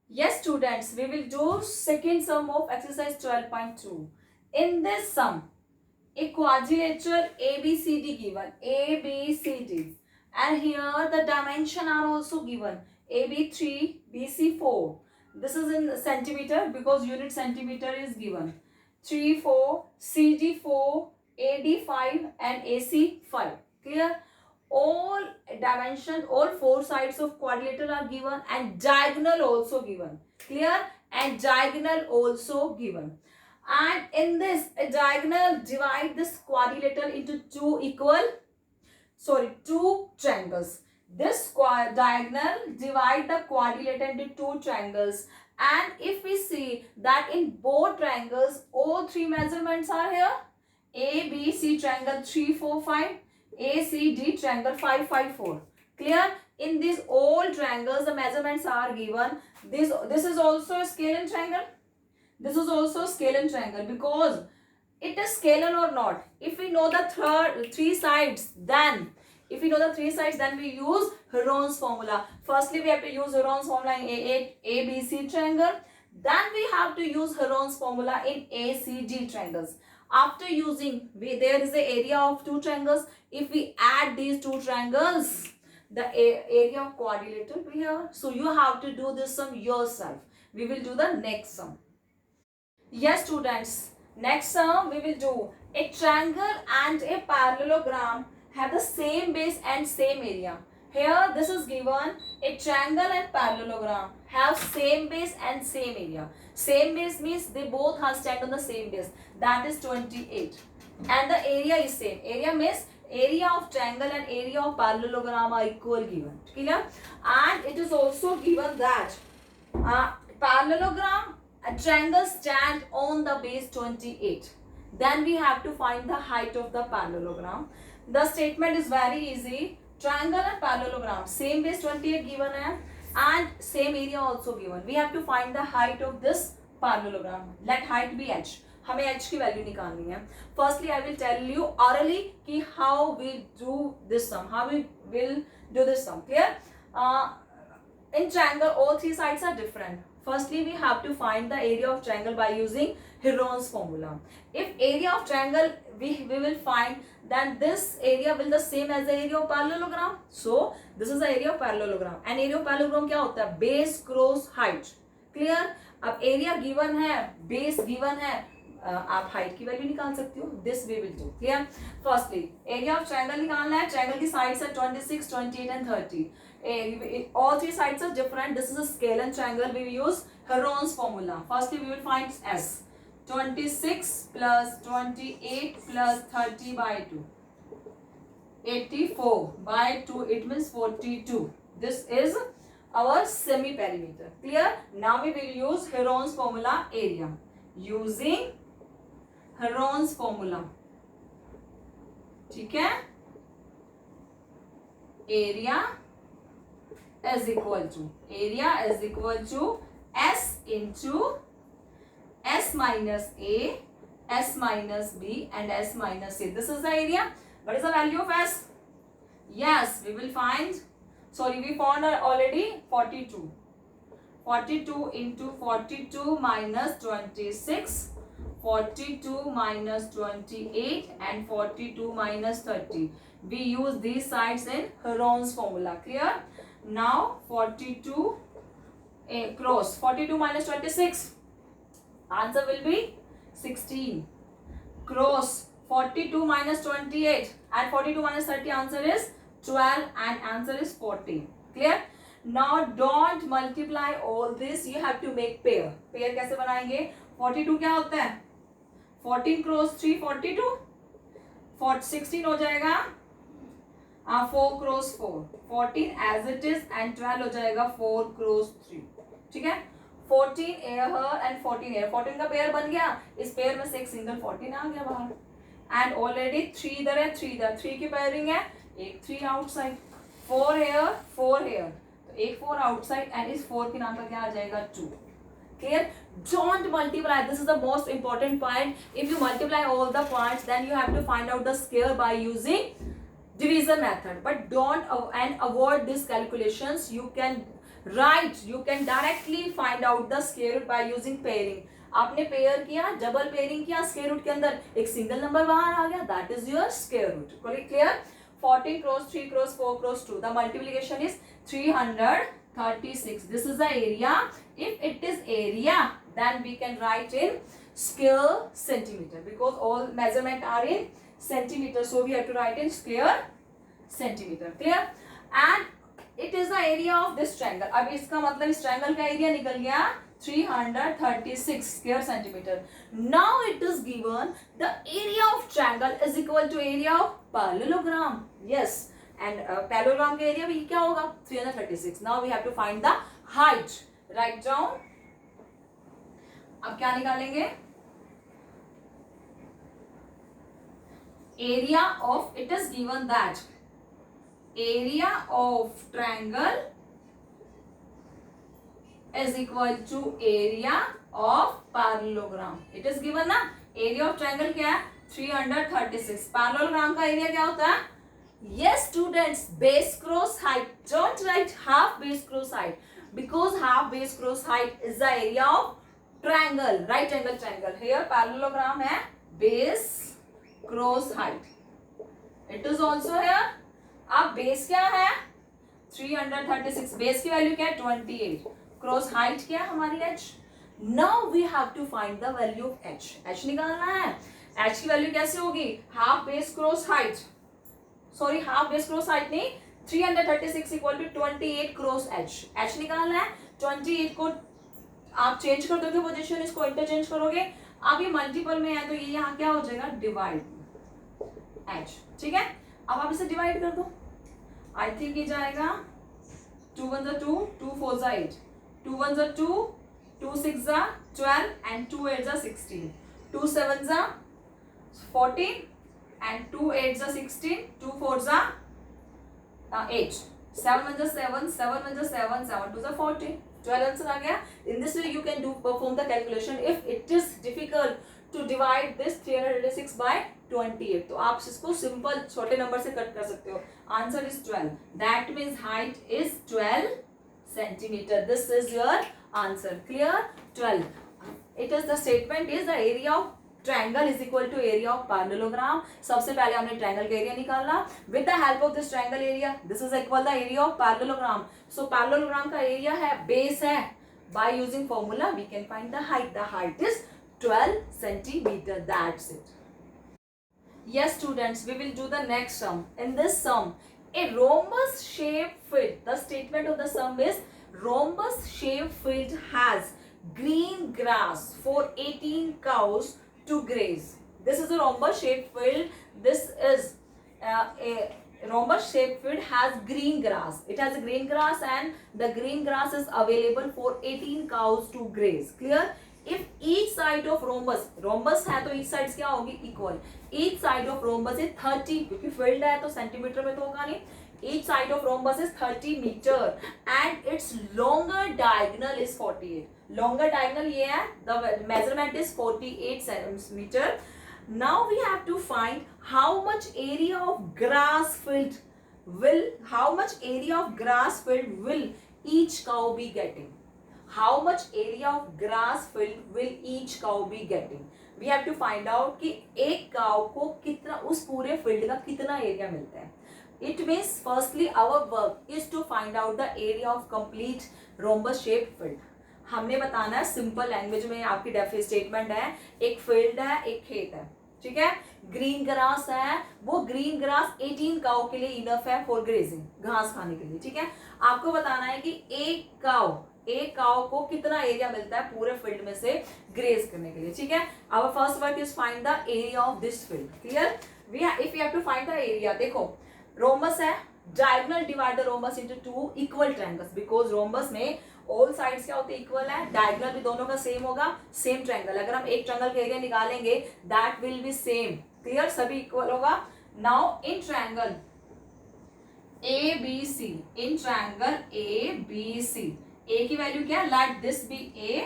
Yes, students, we will do second sum of exercise 12.2. In this sum, a quadrilateral ABCD given, ABCD, and here the dimension are also given, AB3, BC4. This is in centimeter because unit centimeter is given. 3, 4, CD4, AD5 and AC5. Clear? All dimensions, all four sides of quadrilateral are given and diagonal also given. Clear? And diagonal also given. And in this a diagonal, divide this quadrilateral into two triangles. This diagonal divide the quadrilateral into two triangles, and if we see that in both triangles all three measurements are here. A B C triangle 3 4 5, A C D triangle 5 5 4. Clear? In these all triangles the measurements are given. This is also a scale triangle. This is also scale triangle because it is scalar or not. If we know the three sides, then we use Heron's formula. Firstly, we have to use Heron's formula in ABC triangle. Then we have to use Heron's formula in ACD triangles. After using, there is the area of two triangles. If we add these two triangles, the area of quadrilateral will be here. So you have to do this sum yourself. We will do the next sum. Yes, students. Next sum we will do a triangle and a parallelogram have the same base and same area. Here this is given, a triangle and parallelogram have same base and same area. Same base means they both have stand on the same base, that is 28, and the area is same. Area means area of triangle and area of parallelogram are equal given. Clear? And it is also given that parallelogram a triangle stand on the base 28. Then we have to find the height of the parallelogram. The statement is very easy. Triangle and parallelogram same base 28 given and same area also given. We have to find the height of this parallelogram. Let height be h. हमें h की value निकालनी है. Firstly, I will tell you orally कि how we do this sum. How we will do this sum. Clear? In triangle, all three sides are different. Firstly, we have to find the area of triangle by using Heron's formula. If area of triangle we will find, then this area will the same as the area of parallelogram. So this is the area of parallelogram. And area of parallelogram क्या होता है? Base cross height. Clear? अब area given है, base given है, आप height की value निकाल सकते हो. This we will do. Clear? Firstly area of triangle निकालना है. ट्रायंगल की साइड्स है 26, 28 and 30. All three sides are different. This is a scale triangle. We will use Heron's formula. Firstly, we will find S. 26 plus 28 plus 30 by 2. 84 by 2. It means 42. This is our semi-perimeter. Clear? Now we will use Heron's formula area. Using Heron's formula. ठीक है? Area is equal to S into S minus A, S minus B and S minus A. This is the area. What is the value of S? Yes, we will find, we found already 42. 42 into 42 minus 26, 42 minus 28 and 42 minus 30. We use these sides in Heron's formula. Clear? Now 42 cross 42 minus 26. Answer will be 16. Cross 42 minus 28 and 42 minus 30. Answer is 12 and answer is 14. Clear? Now don't multiply all this. You have to make pair. Pair कैसे बनाएंगे? 42 क्या होता है? 14 cross 3 42. 16 हो जाएगा 4 cross 4. 14 as it is and 12 हो जाएगा 4 cross 3. ठीक है? 14 here and 14 here. 14 का पेयर बन गया. इस पेयर में से एक सिंगल 14 आ गया बाहर. And already 3 इधर है 3 इधर. 3 की पेयरिंग है. एक 3 outside. 4 here 4 here. तो एक 4 outside and इस 4 के नाम का क्या आ जाएगा 2. Clear? Don't multiply. This is the most important point. If you multiply all the points, then you have to find out the square by using division method. But don't and avoid these calculations. You can right, you can directly find out the square root by using pairing. आपने pair किया, double pairing किया, square root के अंदर एक single number बाहर आ गया, that is your square root. Clear? 14 cross 3 cross 4 cross 2, the multiplication is 336. This is the area. If it is area, then we can write in square centimeter because all measurement are in centimeter. So we have to write in square centimeter. Clear? And it is the area of this triangle. अब इसका मतलब इस triangle का area निकल गया 336 square centimeter. Now it is given the area of triangle is equal to area of parallelogram. Yes. And parallelogram का area भी क्या होगा 336. Now we have to find the height. Write down. अब क्या निकालेंगे? Area of, it is given that area of triangle is equal to area of parallelogram. It is given ना, area of triangle क्या है 336. parallelogram का area क्या होता है? Yes students, base cross height. Don't write half base cross height because half base cross height is the area of triangle, right angle triangle. Here parallelogram है base cross height. It is also here. अब base क्या है 336. base की value क्या है 28. Cross height क्या है हमारी h. Now we have to find the value of h. h निकालना है. h की वैल्यू कैसे होगी? Half base cross height, sorry half base cross height नहीं, 336 equal to 28 cross h. h निकालना है. 28 को आप चेंज कर दोगे पोजीशन, इसको इंटरचेंज करोगे. अब ये मल्टीपल में है तो ये यहाँ क्या हो जाएगा डिवाइड h. ठीक है, अब आप इसे डिवाइड कर दो. आई थिंक ये जाएगा 2 1 2 2 4 8, 2 1 2, 2 6 12 and 2 8 16, 2 7 14 and 2 8 16, 2 4 8, 7 1 7, 7 1 7, 7 2 14, 12 आंसर आ गया. In this way you can do perform the calculation. If it is difficult to divide this 336 by 28, तो आप इसको सिंपल छोटे नंबर से कट कर सकते हो. Answer is 12. That means height is 12 centimeter. This is your answer. Clear? 12. It is the statement is the area of triangle is equal to area of parallelogram. सबसे पहले हमने triangle का area निकाला. With the help of this triangle area, this is equal the area of parallelogram. So parallelogram का area है base है. By using formula we can find the height. The height is 12 centimeter. That's it. Yes students, we will do the next sum. In this sum, a rhombus shaped field. The statement of the sum is rhombus shaped field has green grass for 18 cows to graze. This is a rhombus shaped field. This is a rhombus shaped field has green grass. It has a green grass and the green grass is available for 18 cows to graze. Clear? If each side of rhombus है तो each sides क्या होगी equal. Each side of rhombus is 30, क्योंकि field है तो centimetre में तो होगा नहीं. Each side of rhombus is 30 meter and its longer diagonal is 48. Longer diagonal ये है, the measurement is 48 centimeter. Now we have to find how much area of grass field will each cow be getting. How much area of grass field will each cow be getting? We have to find out कि एक cow को कितना उस पूरे field का कितना area मिलता है. It means firstly our work is to find out the area of complete rhombus shaped field. हमने बताना है सिंपल लैंग्वेज में. आपकी डेफिनेट स्टेटमेंट है एक फील्ड है एक खेत है, ठीक है. ग्रीन ग्रास है, वो ग्रीन ग्रास 18 काउ के लिए इनफ है फॉर ग्रेजिंग, घास खाने के लिए, ठीक है. आपको बताना है कि एक काउ को कितना एरिया मिलता है पूरे फील्ड में से ग्रेज करने के लिए, ठीक है. Our first work is find the area of this field. Clear? If you have to find the area, देखो रोम्बस है, diagonal divide the rhombus into two equal triangles because rhombus में ऑल साइड्स क्या होते हैं equal है. Diagonal भी दोनों का सेम होगा, सेम ट्रायंगल. अगर हम एक ट्रायंगल का एरिया निकालेंगे that will be same. Clear? सभी इक्वल होगा. Now in triangle ABC, in triangle ABC, A की वैल्यू क्या है? Let this be A,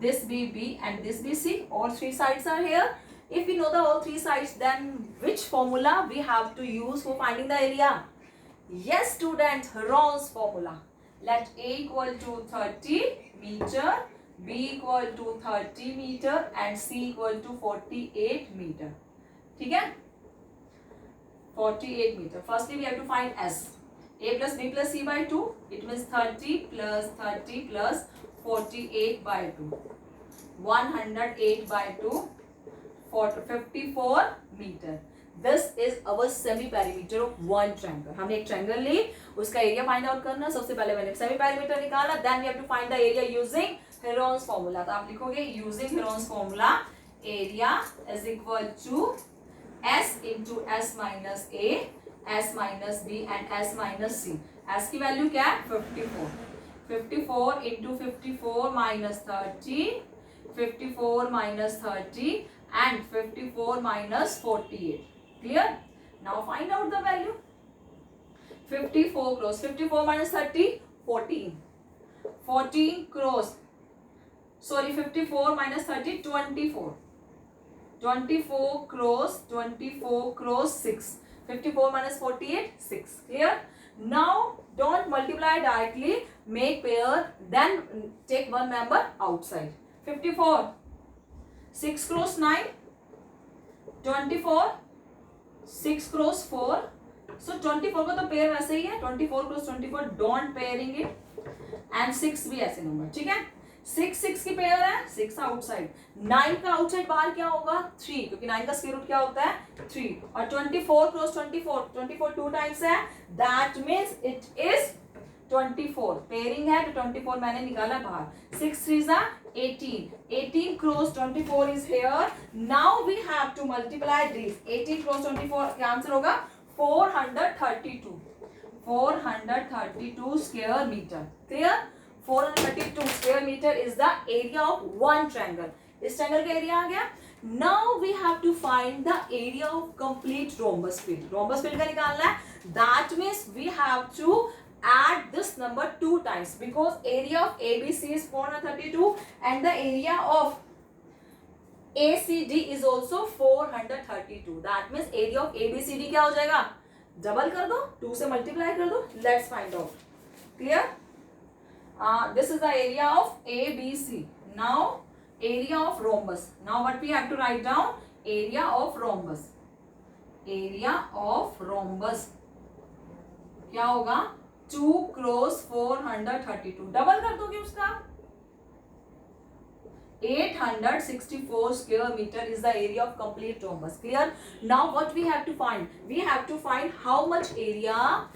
this be B and this be C. All three sides are here. If we know the all three sides, then which formula we have to use for finding the area? Yes students, Ron's formula. let A equal to 30 meter, B equal to 30 meter and C equal to 48 meter. ठीक है, 48 meter. Firstly we have to find S. A plus B plus C by 2. It means 30 plus 30 plus 48 by 2. 108 by 2. 54 meter. This is our semi perimeter of one triangle. हमने एक triangle ली, उसका area find out करना. सबसे पहले मैंने semi perimeter निकाला, then we have to find the area using Heron's formula. तो आप लिखोगे using Heron's formula area is equal to S into S minus A, S minus B and S minus C. S की value क्या है? 54. 54 into 54 minus 30, 54 minus 30 and 54 minus 48. Clear? Now find out the value. 54 cross 54 minus 30, 14. 14 cross, sorry, 54 minus 30, 24. 24 cross 6. 54 minus 48, 6. Clear? Now don't multiply directly, make pair, then take one member outside. 54. 6 cross 9. 24. 6 cross 4. So 24 का तो pair वैसे ही है. 24 cross 24, don't pairing it. And 6 भी ऐसे number. ठीक है, 6 की pair है, 6 आउटसाइड. 9 का आउटसाइड बाहर क्या होगा? 3, क्योंकि 9 का स्क्वायर रूट क्या होता है? 3. और 24 क्रॉस 24, 24 2 टाइम्स है, that means it is 24. Pairing है तो 24 मैंने निकाला बाहर. 6 3 जा 18. 18 cross 24 is here. Now we have to multiply this. 18 cross 24 क्या आंसर होगा? 432. 432 square meter. Clear? 432 square meter is the area of one triangle. इस triangle का area आ गया. Now we have to find the area of complete rhombus field. Rhombus field का निकालना है. That means we have to add this number 2 times because area of ABC is 432 and the area of ACD is also 432. That means area of ABCD क्या हो जाएगा? Double कर दो, 2 से multiply कर दो. Let's find out. Clear? This is the area of ABC. Now area of rhombus. Now what we have to write down? Area of rhombus. Area of rhombus क्या होगा? 2 cross 432. डबल कर दोगे उसका. 864 square meter is the area of complete rhombus. Clear? Now what we have to find? We have to find how much area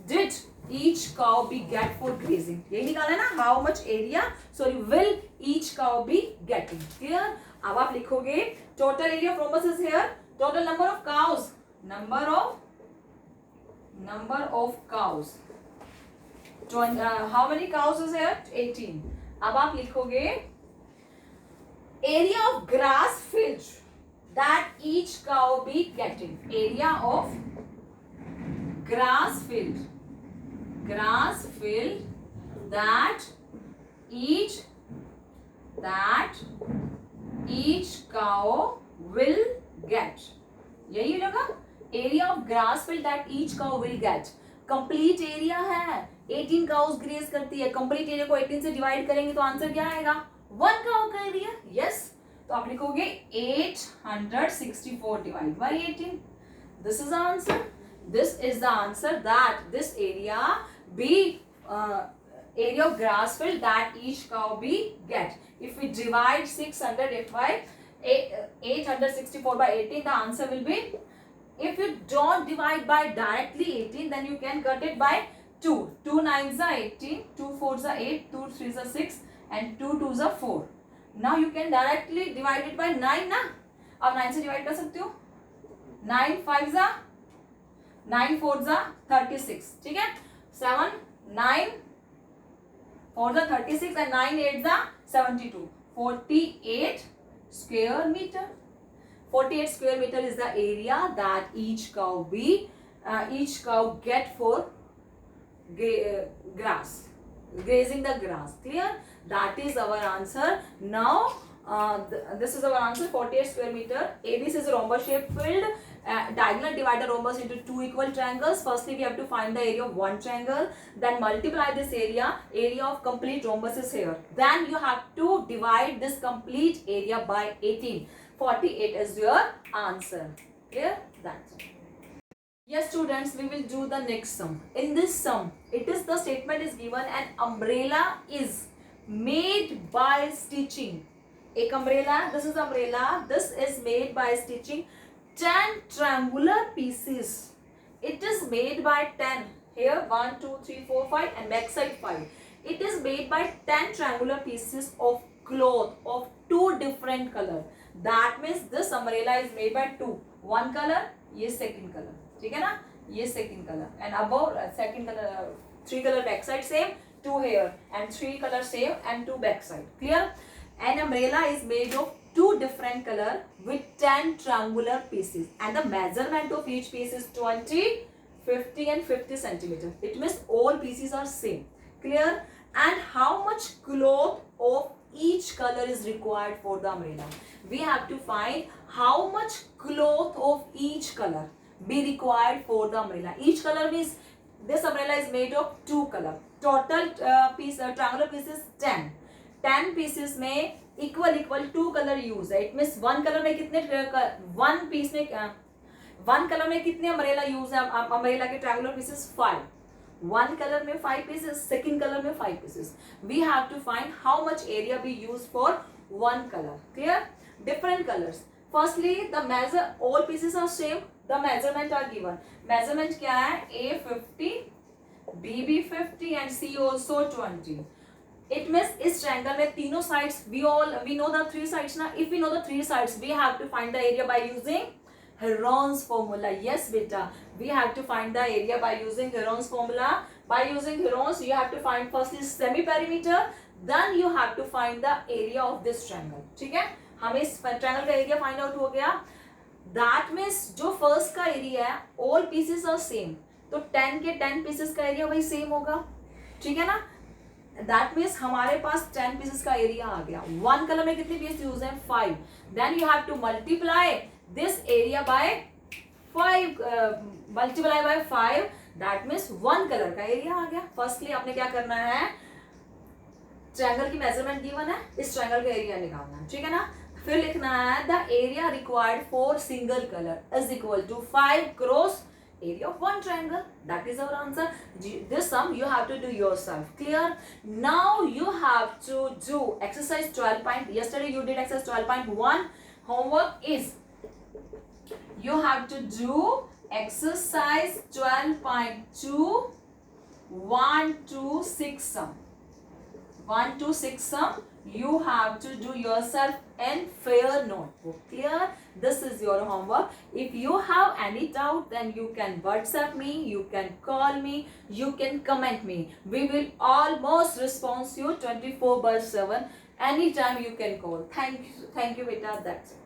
did each cow be get for grazing. यही निकाला ना? How much area, sorry, will each cow be getting? Clear? अब आप लिखोगे total area of rhombus is here. Total number of cows. Number of cows. How many cows is here? 18. अब आप लिखोगे area of grass field that each cow be getting. Area of grass field that each cow will get. यही लगा? area of grass field that each cow will get. complete area है. 18 cows graze करती है. complete area को 18 से divide करेंगे तो answer क्या आएगा? 1 cow का एरिया. यस, तो आप लिखोगे 864 divided by 18. This is the answer. This is the answer that this area be area of grass field that each cow be get. If we divide 600 by 864 by 18, the answer will be, if you don't divide by directly 18, then you can cut it by 2. 2 9s are 18, 2 4s are 8, 2 3s are 6 and 2 2s are 4. Now you can directly divide it by 9 ना. अब 9 से divide कर सकते हो. 9 5s are 9 4s are 36. ठीक है. 7 9 4s are 36 and 9 8s are 72. 48 square meter. 48 square meter is the area that each cow get for grass, grazing the grass. Clear? That is our answer. Now This is our answer, 48 square meter. ABC is a rhombus shape filled. Diagonal divide the rhombus into two equal triangles. Firstly, we have to find the area of one triangle. Then multiply this area. Area of complete rhombus is here. Then you have to divide this complete area by 18. 48 is your answer. Clear? That's it. Yes, students, we will do the next sum. In this sum, the statement is given, an umbrella is made by stitching. एक umbrella, this is made by stitching 10 triangular pieces. It is made by 10. Here 1, 2, 3, 4, 5 and back side 5. It is made by 10 triangular pieces of cloth of two different color. That means this umbrella is made by two. One color, ये second color. ठीक है ना, ये second color and above second color, three color back side same, two here and three color same and two back side. Clear? An umbrella is made of two different color with 10 triangular pieces and the measurement of each piece is 20, 50 and 50 centimeter. It means all pieces are same. Clear? And how much cloth of each color is required for the umbrella? We have to find how much cloth of each color be required for the umbrella. Each color means this umbrella is made of two color. Total triangular pieces 10. 10 pieces में equal two color use है. It means one color में कितने one piece में one color में कितने umbrella use है? Umbrella के triangular pieces 5. One color में 5 pieces, second color में 5 pieces. We have to find how much area we use for one color. Clear? Different colors. Firstly, the measure, all pieces are same. The measurement are given. Measurement क्या है? A 50, B 50 and C also 20. It means इस triangle में तीनों sides we know the three sides ना. If we know the three sides, we have to find the area by using Heron's formula. Yes, beta. We have to find the area by using Heron's formula. By using Heron's, you have to find firstly semi-perimeter. Then you have to find the area of this triangle. ठीक है? हमें इस triangle का area find out हो गया. That means जो first का area है, all pieces are same. तो 10 के 10 pieces का area वही same होगा. ठीक है ना? That means हमारे पास 10 pieces का area आ गया. One color में कितने pieces use हैं? 5. Then you have to multiply this area by 5. Multiply by 5. That means one color का area आ गया. Firstly आपने क्या करना है? Triangle की measurement given है. इस triangle का area निकालना है. ठीक है ना? फिर लिखना है the area required for single color is equal to 5 cross area of one triangle. That is our answer. This sum you have to do yourself. Clear? Now you have to do exercise 12. Yesterday you did exercise 12.1. Homework is you have to do exercise 12.2 1 to 6 sum. 1 to 6 sum you have to do yourself in fair notebook. Clear? This is your homework. If you have any doubt, then you can WhatsApp me, you can call me, you can comment me. We will almost respond you 24/7. Anytime you can call. Thank you, beta. That's it.